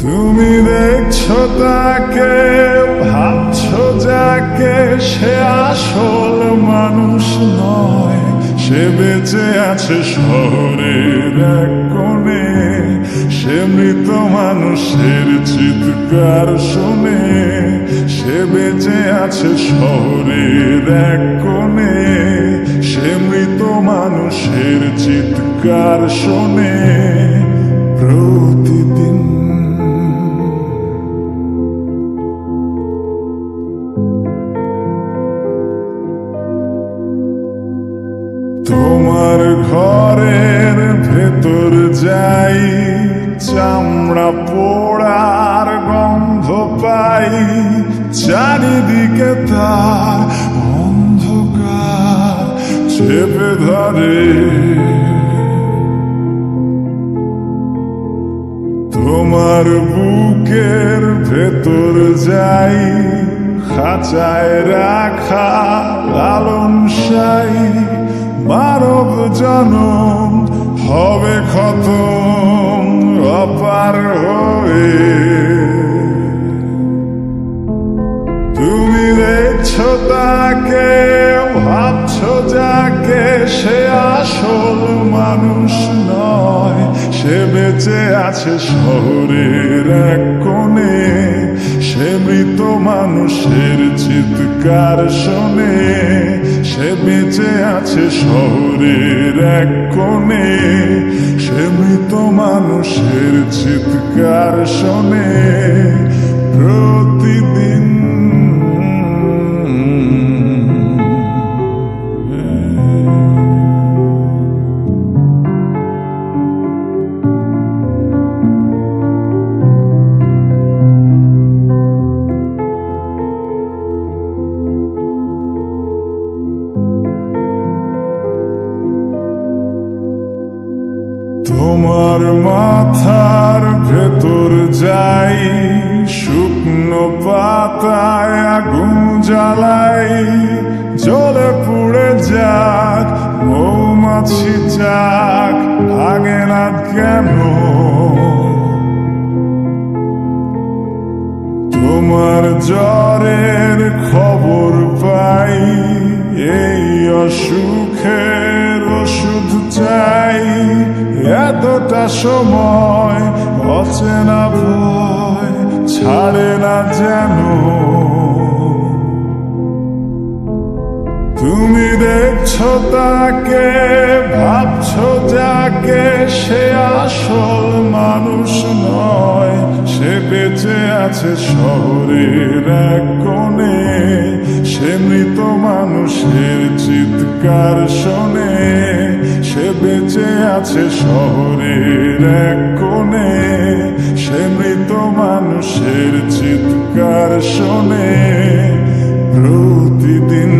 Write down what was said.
তুমি দেখছো তাকে, ভাবছো যাকে, সে আসল মানুষ নয়। সে বেঁচে আছে শহরের এক কোণে, সে মৃত মানুষের চিৎকার শুনে। সে বেঁচে আছে শহরের এক কোণে, সে মৃত মানুষের চিৎকার শুনে প্রতিদিন। তোমার ঘরের ভেতর যাই, চামড়া পোড়ার গন্ধ পাই, চারিদিকে তার অন্ধকার চেপে ধরে। তোমার বুকের ভেতর যাই, খাঁচায় রাখা লালন সাই, মানব জনম হবে খতম অপার হয়ে। তুমি দেখছো তাকে, ভাবছো যাকে, সে আসল মানুষ নয়। সে বেঁচে আছে শহরের এক কোণে, সে মৃত মানুষের চিৎকার শোনে। সে বেঁচে আছে শহরের এক কোণে, সে মৃত মানুষের চিৎকার শোনে প্রতিদিন। তোমার মাথার ভেতর যাই, শুকনো পাতায় আগুন জ্বালাই, জ্বলে পুড়ে যাক মৌমাছি যাক, ভাগে না কেন? তোমার জ্বরের খবর পাই, এই অসুখের ওষুধ চাই। এতটা সময় অচেনা ভয় ছাড়ে না যেন। তুমি দেখছো তাকে, ভাবছো যাকে, সে আসল মানুষ নয়। সে বেঁচে আছে শহরের এক কোণে, সে মৃত মানুষের চিৎকার শোনে। সে বেঁচে আছে শহরের এক কোণে, সে মৃত মানুষের চিৎকার শোনে প্রতিদিন।